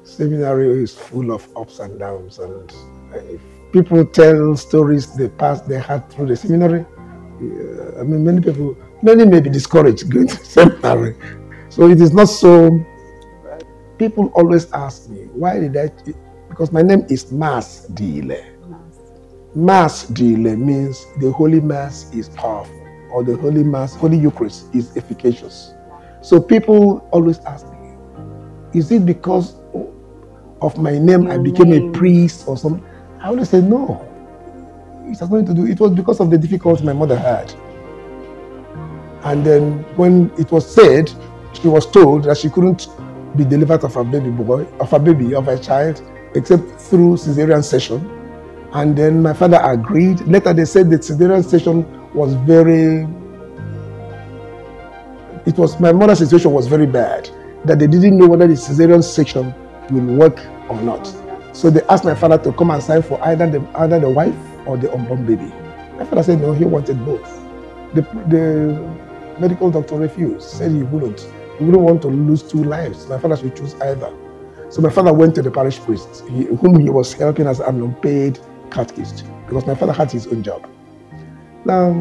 Seminary is full of ups and downs, and if people tell stories they had through the seminary, I mean, many may be discouraged going to seminary. So it is not so. People always ask me, why did I? Because my name is Massdiile. Massdiile means the Holy Mass is powerful, or the Holy Mass, Holy Eucharist is efficacious. So people always ask me, is it because of my name I became a priest or something? I always say no. It has nothing to do. It was because of the difficulty my mother had. And then when it was said, she was told that she couldn't be delivered of a child, except through cesarean section. And then my father agreed. Later they said the cesarean section was my mother's situation was very bad, that they didn't know whether the cesarean section will work or not. So they asked my father to come and sign for either the wife or the unborn baby. My father said no, he wanted both. The medical doctor refused, said he wouldn't want to lose two lives. My father should choose either. So my father went to the parish priest, whom he was helping as an unpaid catechist, because my father had his own job. Now,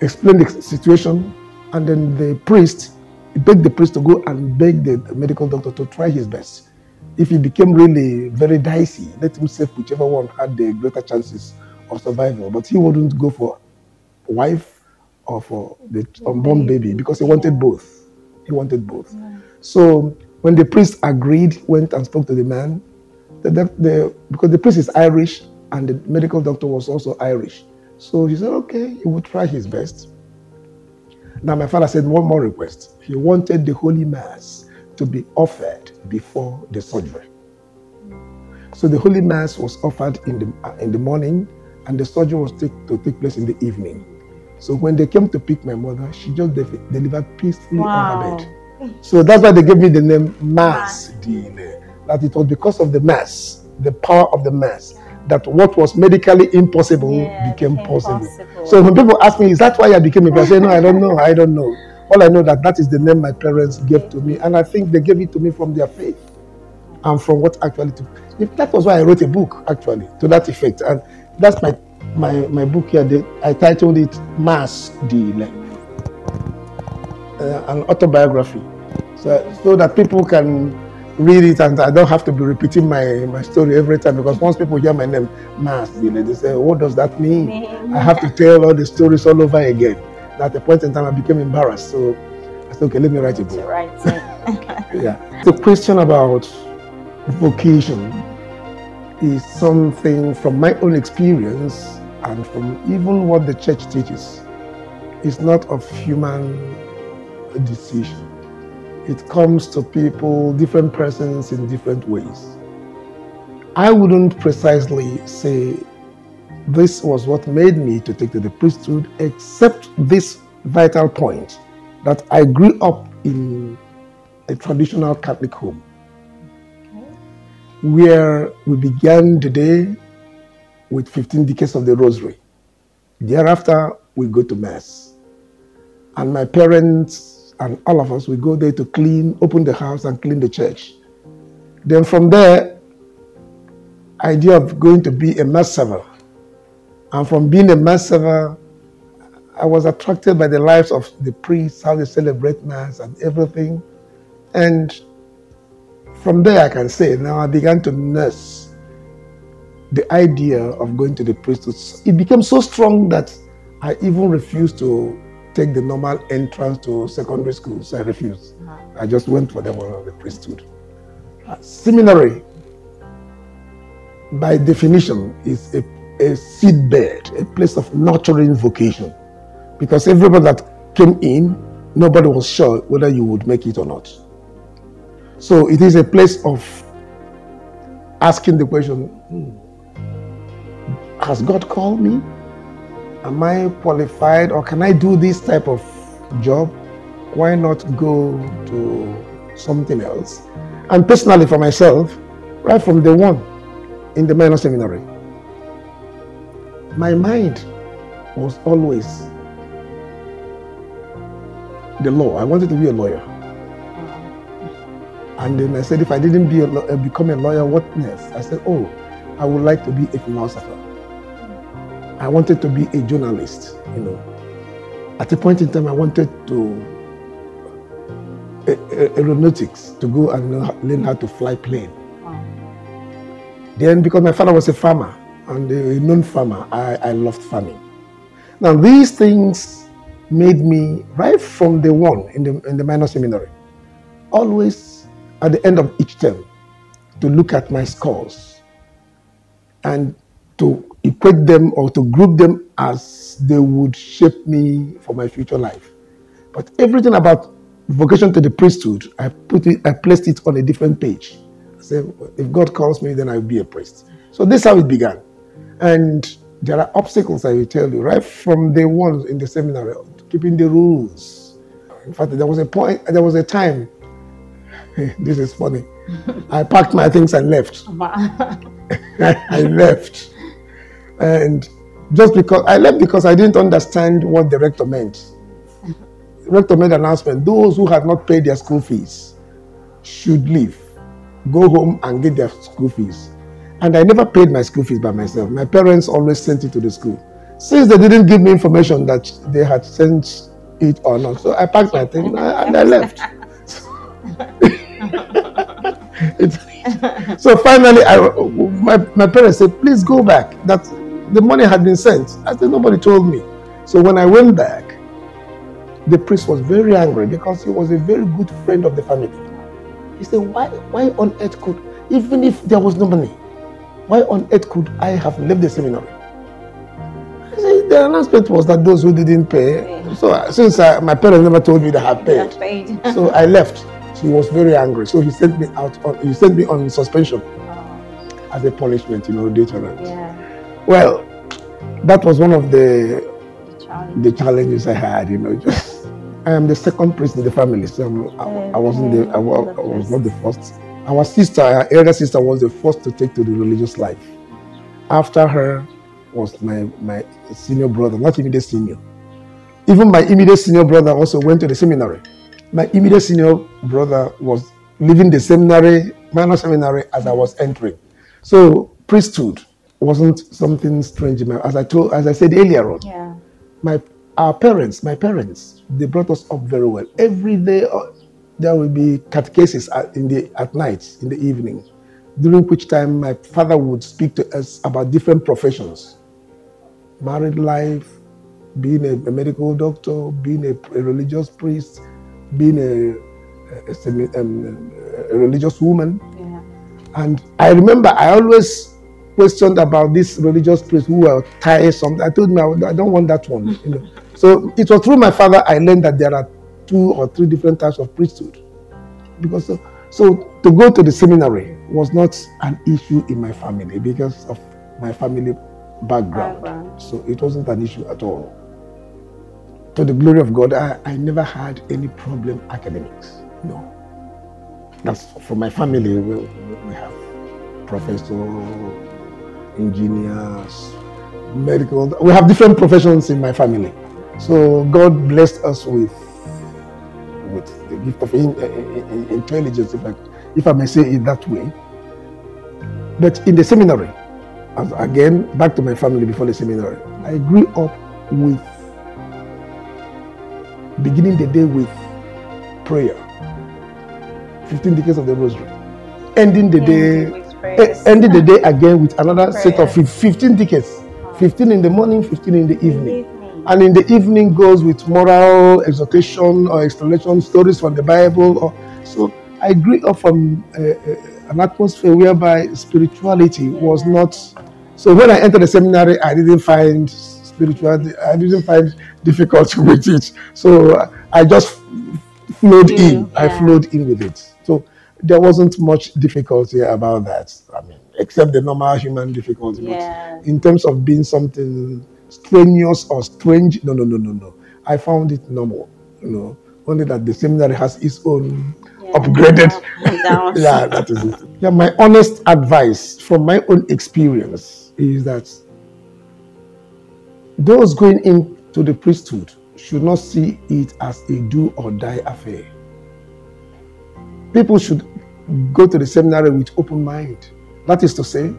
explained the situation, and then the priest begged the priest to go and beg the medical doctor to try his best. If it became really very dicey, let him save whichever one had the greater chances of survival. But he wouldn't go for wife or for the unborn baby, because he wanted both. He wanted both. Yeah. So when the priest agreed, went and spoke to the man, because the priest is Irish and the medical doctor was also Irish. So he said, okay, he would try his best. Now my father said one more request. He wanted the Holy Mass to be offered before the surgery. So the Holy Mass was offered in the morning, and the surgery was to take place in the evening. So when they came to pick my mother, she just delivered peacefully on her bed. So that's why they gave me the name Massdiile. That it was because of the Mass, the power of the Mass, that what was medically impossible became possible. So when people ask me, is that why I became a priest? I say, no, I don't know. All I know that is the name my parents gave to me, and I think they gave it to me from their faith and from what actually took. That was why I wrote a book, actually, to that effect. And that's my book here. I titled it Massdiile, an autobiography, so that people can read it, and I don't have to be repeating my story every time, because once people hear my name, Massdiile, they say, what does that mean? I have to tell all the stories all over again. At a point in time, I became embarrassed, so I said, okay, let me write a book. Yeah. The question about vocation is something from my own experience and from even what the church teaches. It's not of human decision. It comes to people, different persons in different ways. I wouldn't precisely say this was what made me to take to the priesthood, except this vital point, that I grew up in a traditional Catholic home, where we began the day with 15 decades of the Rosary. Thereafter, we go to Mass. And my parents and all of us, we go there to open the house and clean the church. Then from there, idea of going to be a Mass server. And from being a Mass server, I was attracted by the lives of the priests, how they celebrate Mass and everything. And from there, I can say, now I began to nurse the idea of going to the priesthood. It became so strong that I even refused to take the normal entrance to secondary school. So I refused. I just went for the one of the priesthood. Seminary, by definition, is a seedbed, a place of nurturing vocation. Because everybody that came in, nobody was sure whether you would make it or not. So it is a place of asking the question, has God called me? Am I qualified, or can I do this type of job? Why not go to something else? And personally for myself, right from day one in the minor seminary, my mind was always the law. I wanted to be a lawyer. And then I said, if I didn't become a lawyer, what next? I said, oh, I would like to be a philosopher. I wanted to be a journalist, you know. At a point in time, I wanted to aeronautics, to go and learn how to fly plane. Wow. Then, because my father was a farmer, and a known farmer, I loved farming. Now, these things made me, right from the one in the minor seminary, always at the end of each term, to look at my scores and to equate them or to group them as they would shape me for my future life. But everything about vocation to the priesthood, I placed it on a different page. I said, if God calls me, then I'll be a priest. So this is how it began. And there are obstacles, I will tell you, right from the ones in the seminary, keeping the rules. In fact, there was a time, this is funny, I packed my things and left. I left. And just because, I left because I didn't understand what the rector meant. The rector made an announcement, those who have not paid their school fees should leave, go home and get their school fees. And I never paid my school fees by myself. My parents always sent it to the school. Since they didn't give me information that they had sent it or not, so I packed my thing and I left. So finally, my parents said, please go back. That the money had been sent. I said, nobody told me. So when I went back, the priest was very angry because he was a very good friend of the family. He said, why on earth could, even if there was no money, why on earth could I have left the seminary? I said, the announcement was that those who didn't pay. So since my parents never told me they had paid, so I left. He was very angry. So he sent me on suspension as a punishment, deterrent. Yeah. Well, that was one of the challenges I had, just I am the second priest in the family, so I was not the first. Our sister, our elder sister, was the first to take to the religious life. After her was my senior brother, not immediate senior. Even my immediate senior brother also went to the seminary. My immediate senior brother was leaving the seminary, minor seminary, as I was entering. So priesthood wasn't something strange. As I said earlier on, yeah. My parents, they brought us up very well. Every day there will be catechesis at night, in the evening, during which time my father would speak to us about different professions. Married life, being a medical doctor, being a religious priest, being a religious woman. Yeah. And I remember I always questioned about these religious priests who were tiresome. I told him I don't want that one. So it was through my father I learned that there are 2 or 3 different types of priesthood. Because so to go to the seminary was not an issue in my family because of my family background. So it wasn't an issue at all. To the glory of God, I never had any problem academics. No. That's for my family. We have professors, engineers, medical. We have different professions in my family. So God blessed us with the gift of intelligence, if I may say it that way. But in the seminary, again, back to my family before the seminary, I grew up with beginning the day with prayer, 15 decades of the rosary, ending the day again with another set of 15 decades, 15 in the morning, 15 in the evening. And in the evening goes with moral exhortation or explanation, stories from the Bible. So I grew up from an atmosphere whereby spirituality was not. So when I entered the seminary, I didn't find spirituality, I didn't find difficulty with it. So I just flowed in. Yeah. I flowed in with it. So there wasn't much difficulty about that. I mean, except the normal human difficulty. Yeah. But in terms of being something strenuous or strange, no. I found it normal. Only that the seminary has its own upgraded. Yeah, that is it. Yeah, my honest advice from my own experience is that those going into the priesthood should not see it as a do or die affair. People should go to the seminary with open mind. That is to say,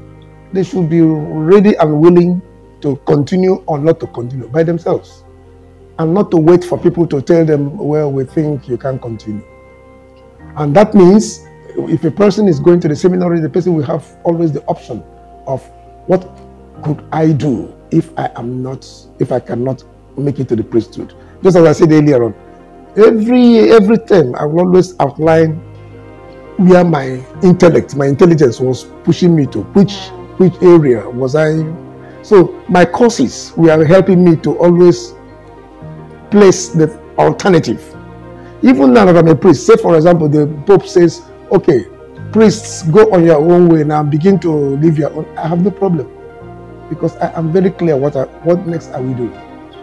they should be ready and willing to continue or not to continue by themselves, and not to wait for people to tell them, well, we think you can continue. And that means if a person is going to the seminary, the person will have always the option of what could I do if I cannot make it to the priesthood. Just as I said earlier on, every term I will always outline where my intellect, my intelligence was pushing me to, which area was I. So my courses were helping me to always place the alternative. Even now that I'm a priest, say for example, the Pope says, okay, priests, go on your own way now, begin to live your own. I have no problem, because I am very clear what next I will do.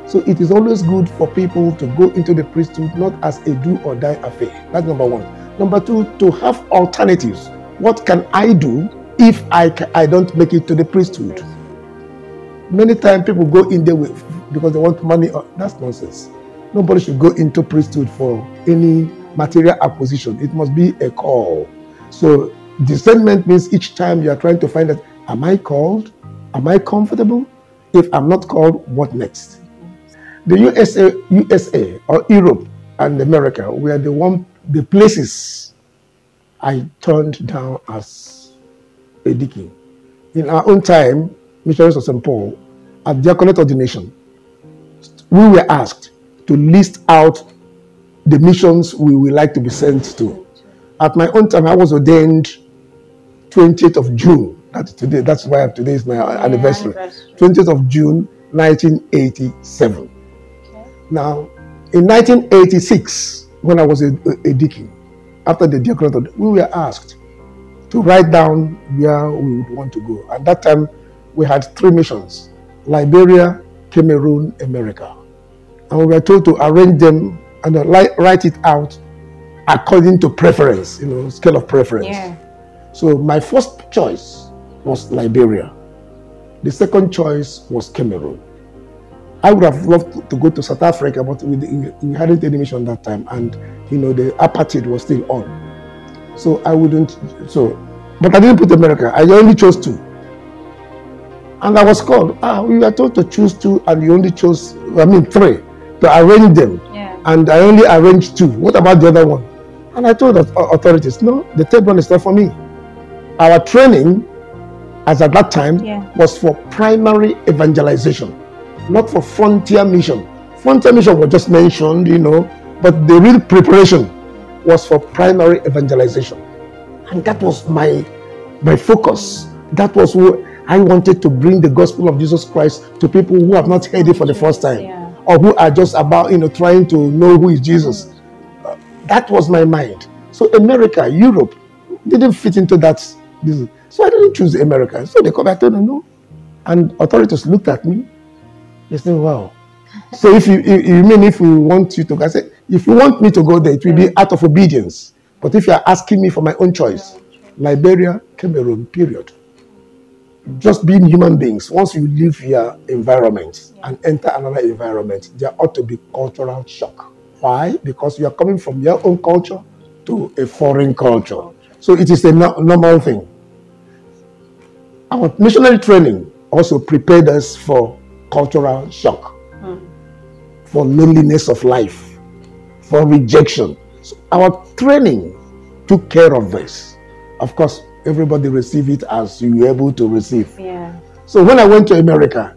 So it is always good for people to go into the priesthood not as a do or die affair. That's number one. Number two, to have alternatives. What can I do if I don't make it to the priesthood? Many times people go in there because they want money. That's nonsense. Nobody should go into priesthood for any material acquisition. It must be a call. So discernment means each time you are trying to find out, am I called? Am I comfortable? If I'm not called, what next? The USA or Europe and America were the places I turned down as a deacon. In our own time, Missionaries of St. Paul, at diaconate ordination, we were asked to list out the missions we would like to be sent to. At my own time, I was ordained 20th of June. That's today. That's why today is my anniversary. 20th of June, 1987. Okay. Now, in 1986, when I was a deacon, after the diaconate, we were asked to write down where we would want to go. At that time, we had 3 missions: Liberia, Cameroon, America. And we were told to arrange them and write it out according to preference, scale of preference. Yeah. So my first choice was Liberia. The second choice was Cameroon. I would have loved to go to South Africa, but we hadn't any mission that time, and the apartheid was still on. So I wouldn't. But I didn't put America. I only chose 2. And I was called. We were told to choose 2, and you only chose 3 to arrange them. Yeah. And I only arranged 2. What about the other one? And I told the authorities, no, the third one is not for me. Our training, as at that time, was for primary evangelization, not for frontier mission. Frontier mission was just mentioned, but the real preparation was for primary evangelization. And that was my focus. That was what I wanted to bring the gospel of Jesus Christ to people who have not heard it for the first time, or who are just about, trying to know who is Jesus. That was my mind. So America, Europe, didn't fit into that. So I didn't choose America. So they come back to no. And authorities looked at me. They said, wow. So if we want you to go, I said, if you want me to go there, it will be out of obedience. But if you are asking me for my own choice, Liberia, Cameroon, period. Just being human beings, once you leave your environment and enter another environment, there ought to be cultural shock. Why? Because you are coming from your own culture to a foreign culture. So it is a normal thing. Our missionary training also prepared us for cultural shock, for loneliness of life, for rejection. So our training took care of this. Of course, everybody received it as you were able to receive. Yeah. So when I went to America,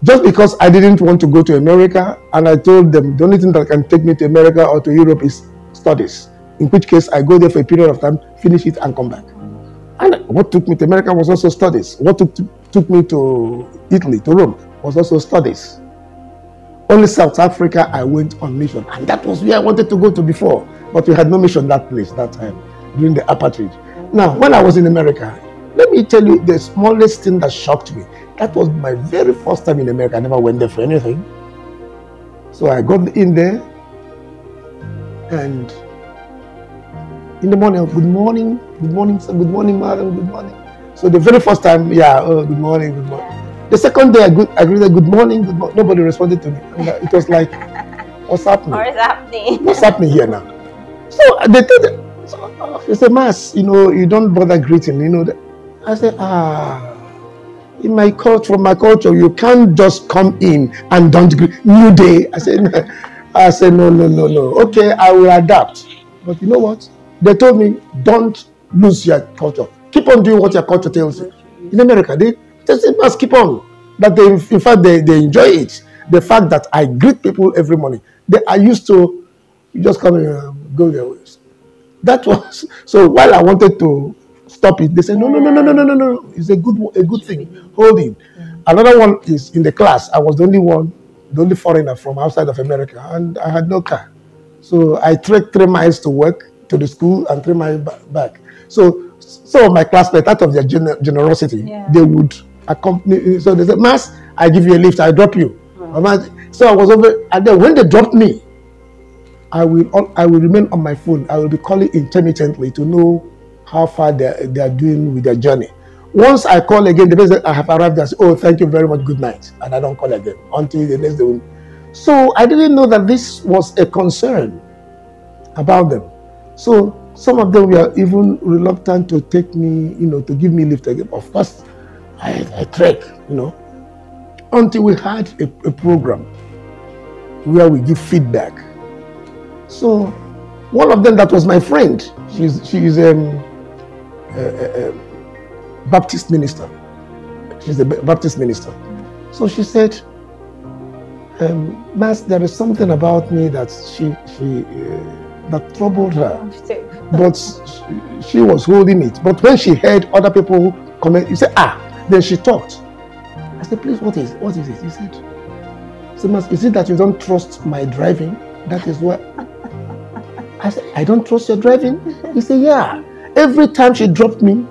just because I didn't want to go to America, and I told them the only thing that can take me to America or to Europe is studies, in which case I go there for a period of time, finish it and come back. And what took me to America was also studies. What took me to Italy, to Rome, was also studies. Only South Africa I went on mission, and that was where I wanted to go to before, but we had no mission that place that time during the apartheid. Now, when I was in America, let me tell you the smallest thing that shocked me. That was my very first time in America. I never went there for anything. So I got in there, and in the morning, good morning, sir, good morning, madam, good morning. So the very first time, good morning, good morning. The second day, I greeted, good morning, good morning. Nobody responded to me. And it was like, what's happening? What's happening? What's happening here now? So they told them, So she said, Mass, you don't bother greeting, I said, in my culture, from my culture, you can't just come in and don't greet. New day. I said, no. Okay, I will adapt. But you know what? They told me, don't lose your culture. Keep on doing what your culture tells you. In America, they said, Mass, keep on. That they, in fact, they enjoy it. The fact that I greet people every morning. I used to just come and go their ways. That was, so while I wanted to stop it, they said, no. It's a good thing. Hold it. Another one is in the class. I was the only foreigner from outside of America, and I had no car. So I trekked 3 miles to work, to the school, and 3 miles back. So some of my classmates, out of their generosity, they would accompany. So they said, Mass, I give you a lift, I drop you. So I was over, and then when they dropped me, I will remain on my phone. I will be calling intermittently to know how far they are doing with their journey. Once I call again, the person I have arrived, I say, oh, thank you very much, good night. And I don't call again until the next day. So I didn't know that this was a concern about them. So some of them were even reluctant to take me, to give me lift again. Of course, I trek, until we had a program where we give feedback. So one of them that was my friend, she's a Baptist minister. She's a Baptist minister. So she said, Mass, there is something about me that that troubled her. But she was holding it. But when she heard other people comment, you said, then she talked. I said, please, what is it? He said, Mass, is it that you don't trust my driving? That is what. I said, I don't trust your driving? He said, yeah. Every time she dropped me,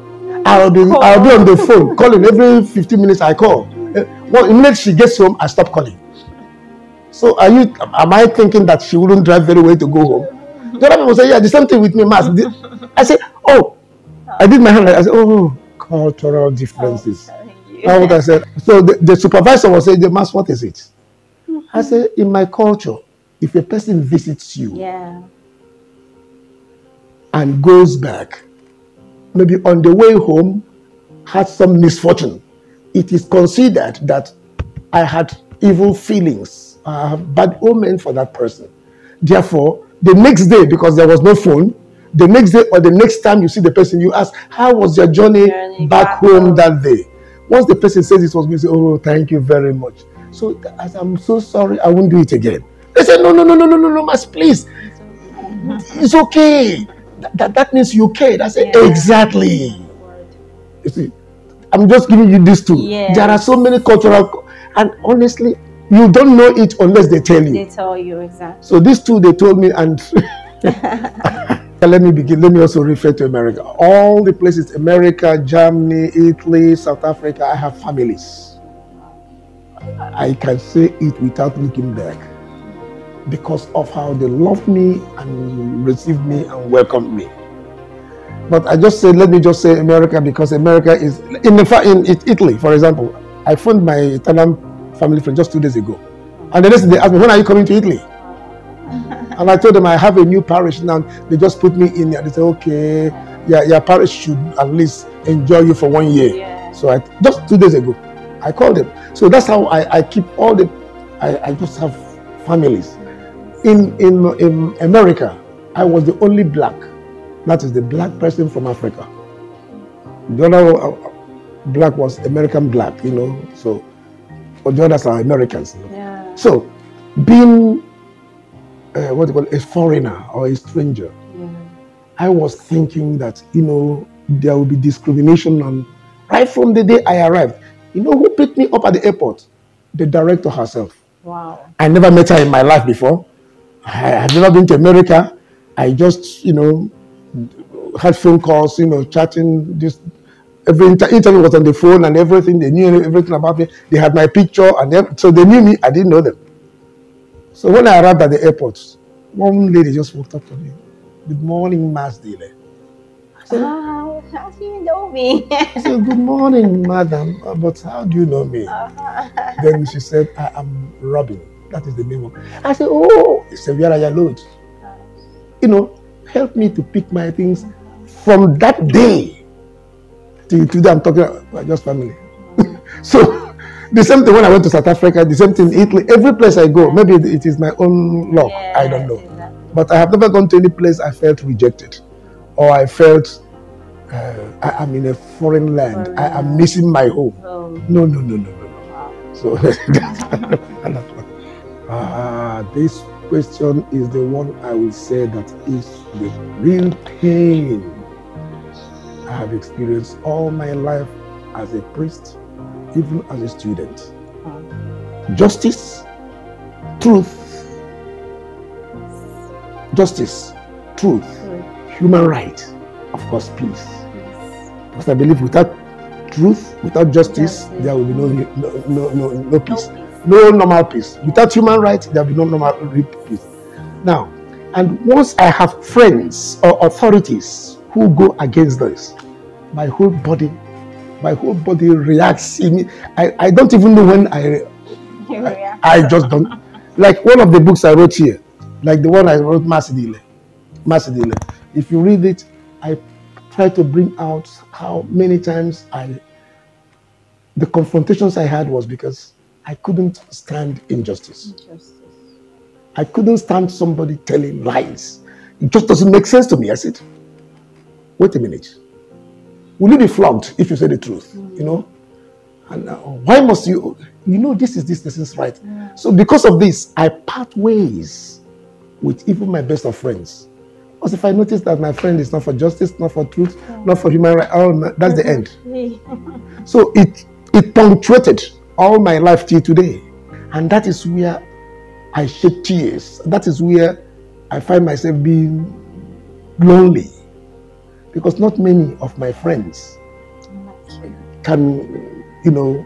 I'll be on the phone calling. Every 15 minutes I call. Well, immediately she gets home, I stop calling. So am I thinking that she wouldn't drive very well to go home? The other people say, yeah, the same thing with me, Mass. I said, I did my hand. I said, cultural differences. That's what I said. So the supervisor was saying, Mass, what is it? I said, in my culture, if a person visits you and goes back, maybe on the way home, had some misfortune, it is considered that I had evil feelings, I have bad omen for that person. Therefore, the next day, because there was no phone, the next day or the next time you see the person, you ask, how was your journey back home that day? Once the person says it was good, you say, oh, thank you very much. So as I'm so sorry, I won't do it again. They said, no, Mass, please. It's okay. That means you cared. I said, exactly. You see, I'm just giving you these two. There are so many cultural, and honestly, you don't know it unless they tell you. They tell you, exactly. So these two, they told me, and let me also refer to America. All the places, America, Germany, Italy, South Africa, I have families. I can say it without looking back, because of how they loved me and received me and welcomed me. But let me just say America, because America is, in Italy, for example, I phoned my Italian family friend just 2 days ago. And the next day they asked me, when are you coming to Italy? And I told them I have a new parish now. They just put me in there. They said, okay, your parish should at least enjoy you for 1 year. So just 2 days ago, I called them. So that's how I keep all I just have families. In America, I was the only black. That is the black person from Africa. The other black was American black, so, but the others are Americans. So, being a foreigner or a stranger, I was thinking that, there will be discrimination right from the day I arrived. Who picked me up at the airport? The director herself. Wow. I never met her in my life before. I have never been to America. I just, had phone calls, chatting. Every interview was on the phone and everything. They knew everything about me. They had my picture, and so they knew me. I didn't know them. So when I arrived at the airport, one lady just walked up to me. Good morning, Massdiile. I said, how do you know me? I said, good morning, madam. But how do you know me? Then she said, I am Robin. That is the name of it. I said, oh, it's a Vera Yalod. helped me to pick my things from that day till today. I'm talking about just family. So the same thing when I went to South Africa, the same thing in Italy. Every place I go, maybe it is my own luck. I don't know. Exactly. But I have never gone to any place I felt rejected, or I felt I am in a foreign land. I am missing my home. No. Wow. So this question is the one I will say that is the real pain I have experienced all my life as a priest, even as a student. Justice, truth, human right, of course, peace. Because I believe without truth, without justice, there will be no peace. No normal peace. Without human rights, there will be no normal peace. Now, and once I have friends or authorities who go against this, my whole body reacts. I don't even know when I just don't. Like one of the books I wrote here, like the one I wrote, Massdiile. If you read it, I try to bring out how many times the confrontations I had was because I couldn't stand injustice. I couldn't stand somebody telling lies. It just doesn't make sense to me. I said, wait a minute. Will you be flogged if you say the truth? You know? And why must you? You know, this is right. So because of this, I part ways with even my best of friends. Because if I notice that my friend is not for justice, not for truth, not for human rights, that's the end. So it punctuated all my life till today. And that is where I shed tears. That is where I find myself being lonely. Because not many of my friends can,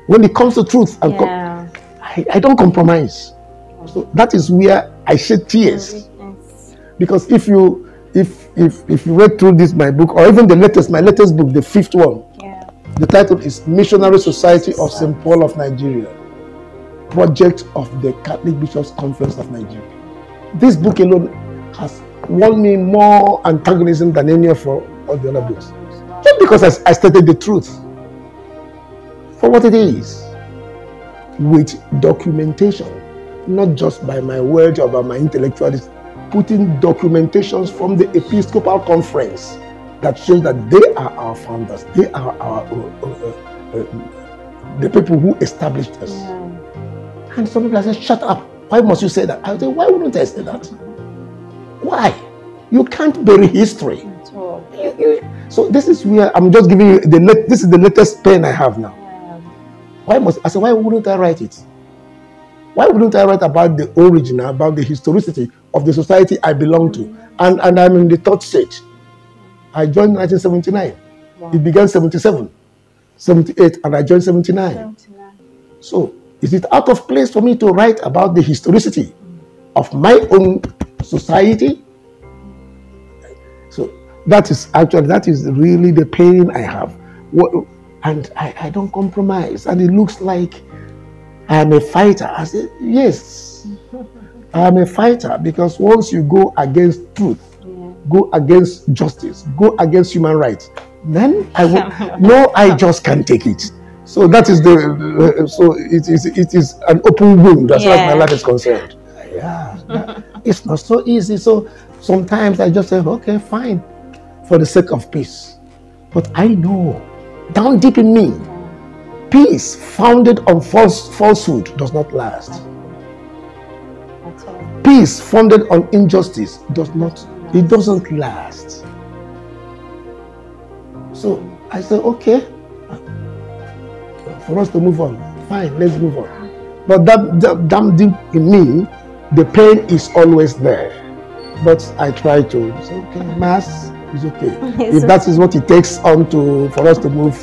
when it comes to truth, I don't compromise. So that is where I shed tears. Because if you read through my book, or even my latest book, the 5th one, the title is Missionary Society of St. Paul of Nigeria, Project of the Catholic Bishops' Conference of Nigeria. This book alone has won me more antagonism than any of all the other books. Just because I stated the truth for what it is, with documentation, not just by my words or by my intellectualism, putting documentations from the Episcopal Conference that shows that they are our founders, they are the people who established us. And some people say, shut up, why must you say that? I say, why wouldn't I say that? Why? You can't bury history. So this is where I'm just giving you this is the latest pen I have now. Why wouldn't I write it? Why wouldn't I write about the origin, about the historicity of the society I belong to? And I'm in the 3rd stage. I joined in 1979. It began 77, 78, and I joined 79. So is it out of place for me to write about the historicity of my own society? So that is really the pain I have. And I don't compromise. And it looks like I am a fighter. I say, yes, I am a fighter, because once you go against truth, go against justice, go against human rights, then I just can't take it. So that is it is an open wound as far as my life is concerned. It's not so easy. So sometimes I just say, okay, fine, for the sake of peace. But I know, down deep in me, peace founded on falsehood does not last. Peace founded on injustice doesn't last. So I said, okay, for us to move on, fine, let's move on. But that damn deep in me, the pain is always there. But I try to say, okay, Mass is okay. If that is what it takes for us to move.